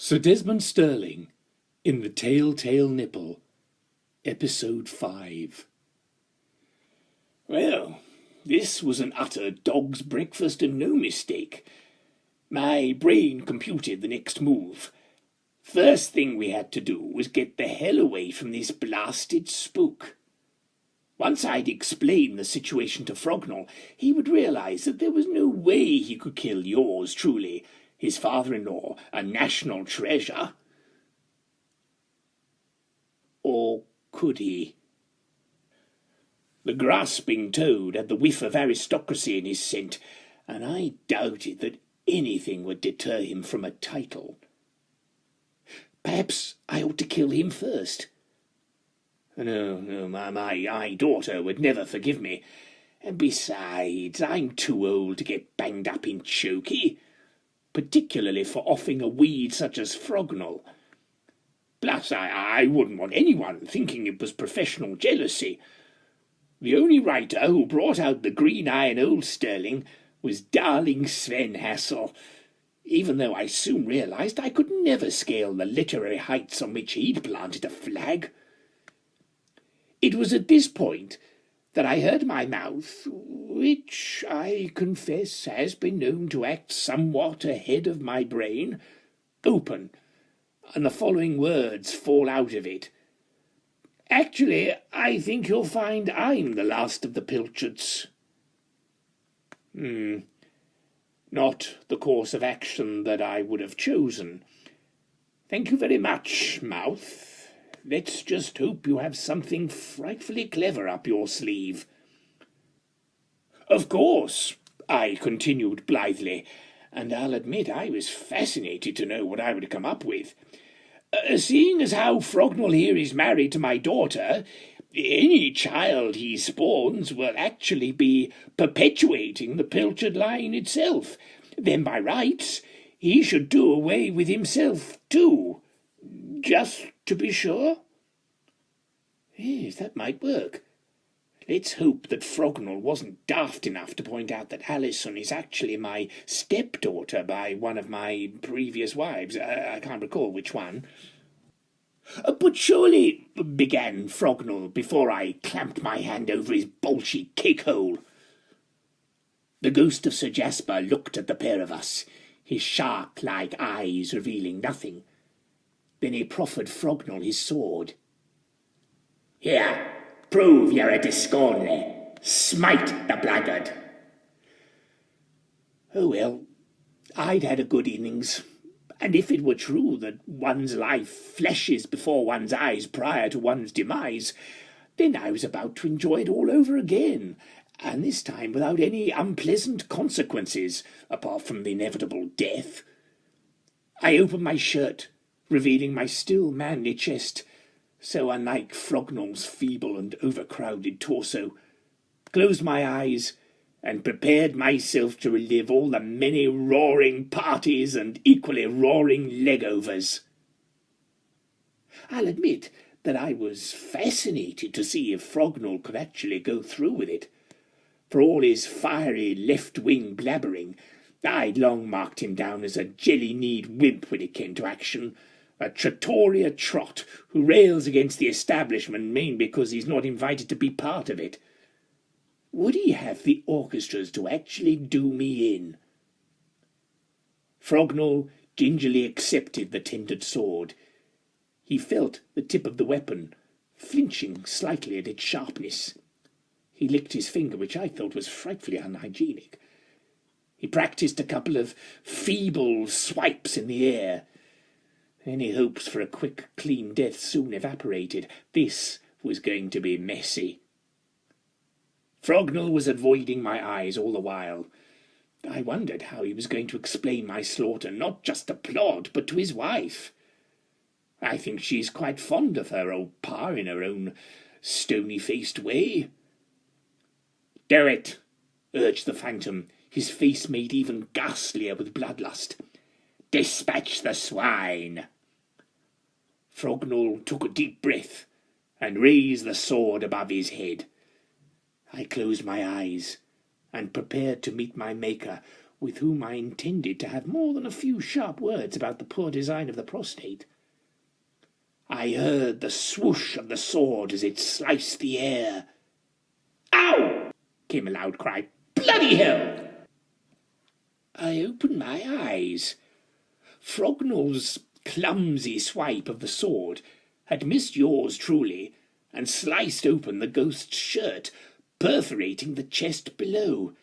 Sir Desmond Stirling in The Tell-Tale Nipple, Episode 5. Well, this was an utter dog's breakfast and no mistake. My brain computed the next move. First thing we had to do was get the hell away from this blasted spook. Once I'd explained the situation to Frognall, he would realise that there was no way he could kill yours truly, his father-in-law, a national treasure. Or could he? The grasping toad had the whiff of aristocracy in his scent, and I doubted that anything would deter him from a title. Perhaps I ought to kill him first. No, my daughter would never forgive me. And besides, I'm too old to get banged up in chokey, particularly for offing a weed such as Frognall. Plus, I wouldn't want anyone thinking it was professional jealousy. The only writer who brought out the green eye in old Stirling was darling Sven Hassel, even though I soon realised I could never scale the literary heights on which he'd planted a flag. It was at this point that I heard my mouth, which I confess has been known to act somewhat ahead of my brain, open, and the following words fall out of it. Actually, I think you'll find I'm the last of the Pilchards. Not the course of action that I would have chosen. Thank you very much, mouth. Let's just hope you have something frightfully clever up your sleeve. Of course, I continued blithely, and I'll admit I was fascinated to know what I would come up with. Seeing as how Frognall here is married to my daughter, any child he spawns will actually be perpetuating the Pilchard line itself. Then by rights, he should do away with himself too. Just to be sure? Yes, that might work. Let's hope that Frognall wasn't daft enough to point out that Alison is actually my stepdaughter by one of my previous wives. I can't recall which one. But surely, began Frognall before I clamped my hand over his bolshy cake-hole. The ghost of Sir Jasper looked at the pair of us, his shark-like eyes revealing nothing. Then he proffered Frognall his sword. Here, prove you're a de Scornly. Smite the blackguard. Oh well, I'd had a good innings, and if it were true that one's life flashes before one's eyes prior to one's demise, then I was about to enjoy it all over again, and this time without any unpleasant consequences, apart from the inevitable death. I opened my shirt, revealing my still manly chest, so unlike Frognall's feeble and overcrowded torso, closed my eyes, and prepared myself to relive all the many roaring parties and equally roaring legovers. I'll admit that I was fascinated to see if Frognall could actually go through with it. For all his fiery left-wing blabbering, I'd long marked him down as a jelly-kneed wimp when it came to action, a Trattoria trot who rails against the establishment main because he's not invited to be part of it. Would he have the orchestras to actually do me in? Frognall gingerly accepted the tendered sword. He felt the tip of the weapon, flinching slightly at its sharpness. He licked his finger, which I thought was frightfully unhygienic. He practised a couple of feeble swipes in the air. Any hopes for a quick, clean death soon evaporated. This was going to be messy. Frognall was avoiding my eyes all the while. I wondered how he was going to explain my slaughter, not just to Plod, but to his wife. I think she's quite fond of her old pa in her own stony-faced way. Do it, urged the phantom, his face made even ghastlier with bloodlust. Dispatch the swine. Frognall took a deep breath and raised the sword above his head. I closed my eyes and prepared to meet my maker with whom I intended to have more than a few sharp words about the poor design of the prostate. I heard the swoosh of the sword as it sliced the air. "Ow!" came a loud cry. "Bloody hell!" I opened my eyes. Frognall's clumsy swipe of the sword had missed yours truly, and sliced open the ghost's shirt, perforating the chest below.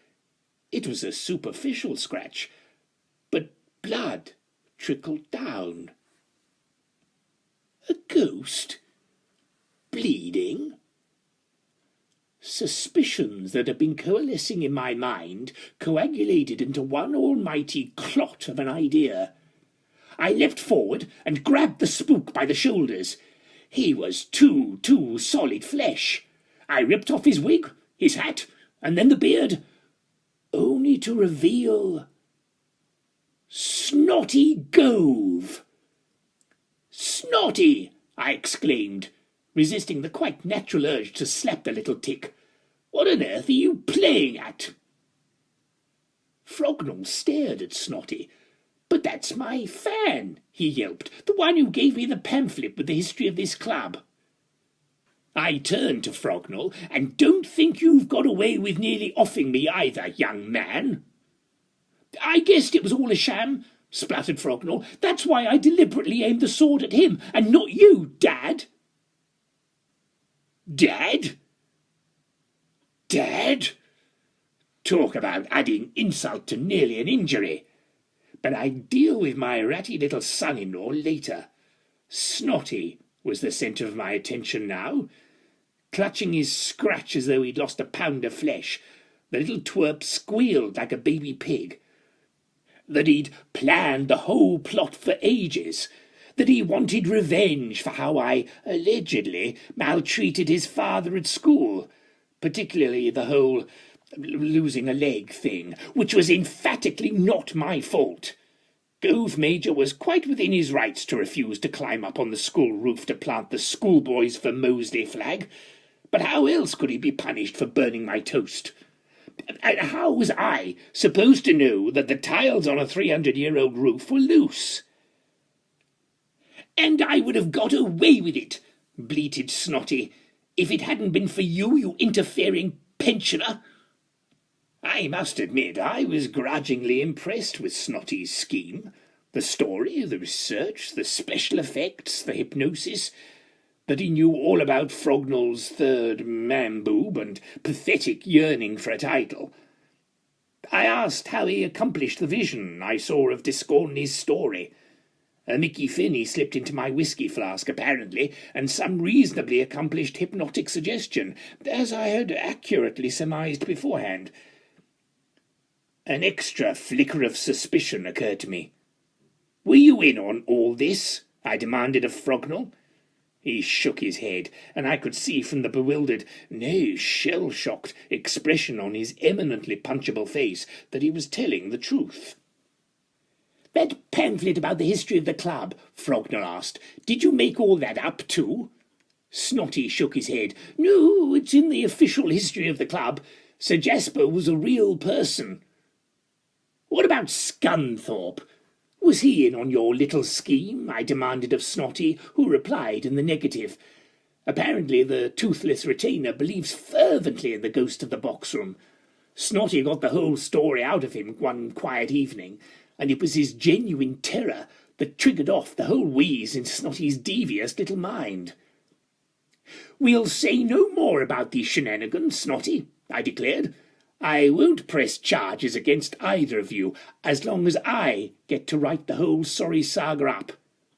It was a superficial scratch, but blood trickled down. A ghost? Bleeding? Suspicions that had been coalescing in my mind coagulated into one almighty clot of an idea. I leapt forward and grabbed the spook by the shoulders. He was too solid flesh. I ripped off his wig, his hat, and then the beard, only to reveal Snotty Gove. "Snotty!" I exclaimed, resisting the quite natural urge to slap the little tick. "What on earth are you playing at?" Frognall stared at Snotty. "But that's my fan," he yelped, "the one who gave me the pamphlet with the history of this club." I turned to Frognall, "And don't think you've got away with nearly offing me either, young man." "I guessed it was all a sham," spluttered Frognall. "That's why I deliberately aimed the sword at him, and not you, Dad." "Dad? Dad? Talk about adding insult to nearly an injury. But I'd deal with my ratty little son-in-law later. Snotty was the centre of my attention now. Clutching his scratch as though he'd lost a pound of flesh, the little twerp squealed like a baby pig. That he'd planned the whole plot for ages. That he wanted revenge for how I allegedly maltreated his father at school, particularly the whole losing a leg thing, which was emphatically not my fault. Gove Major was quite within his rights to refuse to climb up on the school roof to plant the schoolboys for Mosley flag, but how else could he be punished for burning my toast? And how was I supposed to know that the tiles on a 300-year-old roof were loose? "And I would have got away with it," bleated Snotty, "if it hadn't been for you, you interfering pensioner." I must admit I was grudgingly impressed with Snotty's scheme. The story, the research, the special effects, the hypnosis, that he knew all about Frognall's third man-boob and pathetic yearning for a title. I asked how he accomplished the vision I saw of de Scornly's story. A Mickey Finney slipped into my whisky flask, apparently, and some reasonably accomplished hypnotic suggestion, as I had accurately surmised beforehand. An extra flicker of suspicion occurred to me. "Were you in on all this?" I demanded of Frognall. He shook his head, and I could see from the bewildered, nay, shell-shocked expression on his eminently punchable face that he was telling the truth. "That pamphlet about the history of the club," Frognall asked, "did you make all that up too?" Snotty shook his head. "No, it's in the official history of the club. Sir Jasper was a real person." "What about Scunthorpe? Was he in on your little scheme?" I demanded of Snotty, who replied in the negative. Apparently the toothless retainer believes fervently in the ghost of the box-room. Snotty got the whole story out of him one quiet evening, and it was his genuine terror that triggered off the whole wheeze in Snotty's devious little mind. "We'll say no more about these shenanigans, Snotty," I declared. "I won't press charges against either of you as long as I get to write the whole sorry saga up.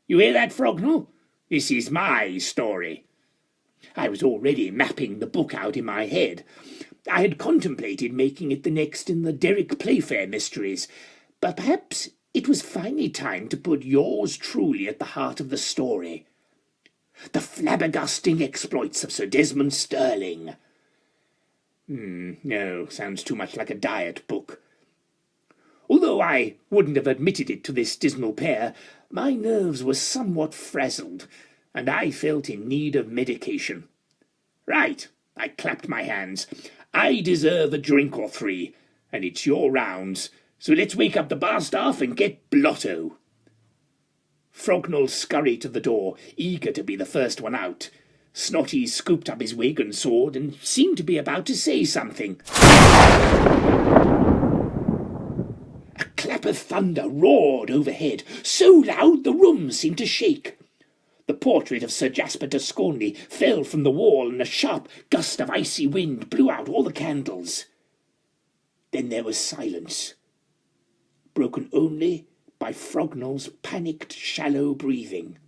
You hear that, Frognall? This is my story." I was already mapping the book out in my head. I had contemplated making it the next in the Derrick Playfair mysteries, but perhaps it was finally time to put yours truly at the heart of the story. The flabbergasting exploits of Sir Desmond Stirling. No, sounds too much like a diet book. Although I wouldn't have admitted it to this dismal pair, my nerves were somewhat frazzled, and I felt in need of medication. "Right," I clapped my hands. "I deserve a drink or three, and it's your rounds. So let's wake up the bar staff and get blotto. Frognall scurried to the door, eager to be the first one out. Snotty scooped up his wig and sword and seemed to be about to say something. A clap of thunder roared overhead, so loud the room seemed to shake. The portrait of Sir Jasper de Scornly fell from the wall, and a sharp gust of icy wind blew out all the candles. Then there was silence, broken only by Frognall's panicked, shallow breathing.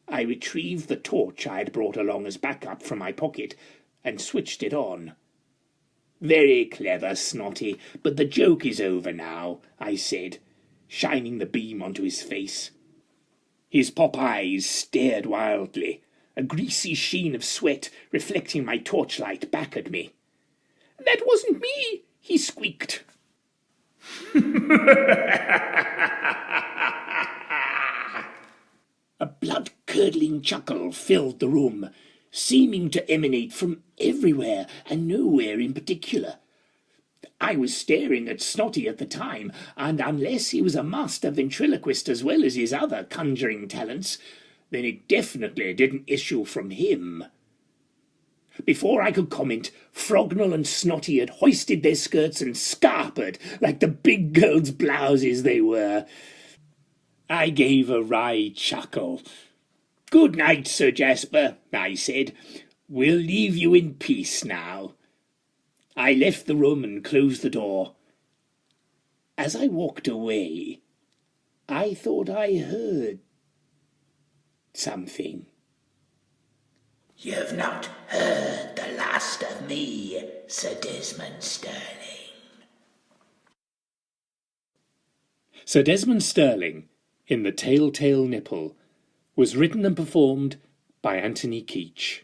I retrieved the torch I had brought along as backup from my pocket and switched it on. "Very clever, Snotty, but the joke is over now," I said, shining the beam onto his face. His pop eyes stared wildly, a greasy sheen of sweat reflecting my torchlight back at me. "That wasn't me," he squeaked. A blood-curdling chuckle filled the room, seeming to emanate from everywhere and nowhere in particular. I was staring at Snotty at the time, and unless he was a master ventriloquist as well as his other conjuring talents, then it definitely didn't issue from him. Before I could comment, Frognall and Snotty had hoisted their skirts and scarpered like the big girls' blouses they were. I gave a wry chuckle. "Good night, Sir Jasper," I said. "We'll leave you in peace now." I left the room and closed the door. As I walked away, I thought I heard something. "You've not heard the last of me, Sir Desmond Stirling." Sir Desmond Stirling, in The Telltale Nipple, was written and performed by Anthony Keetch.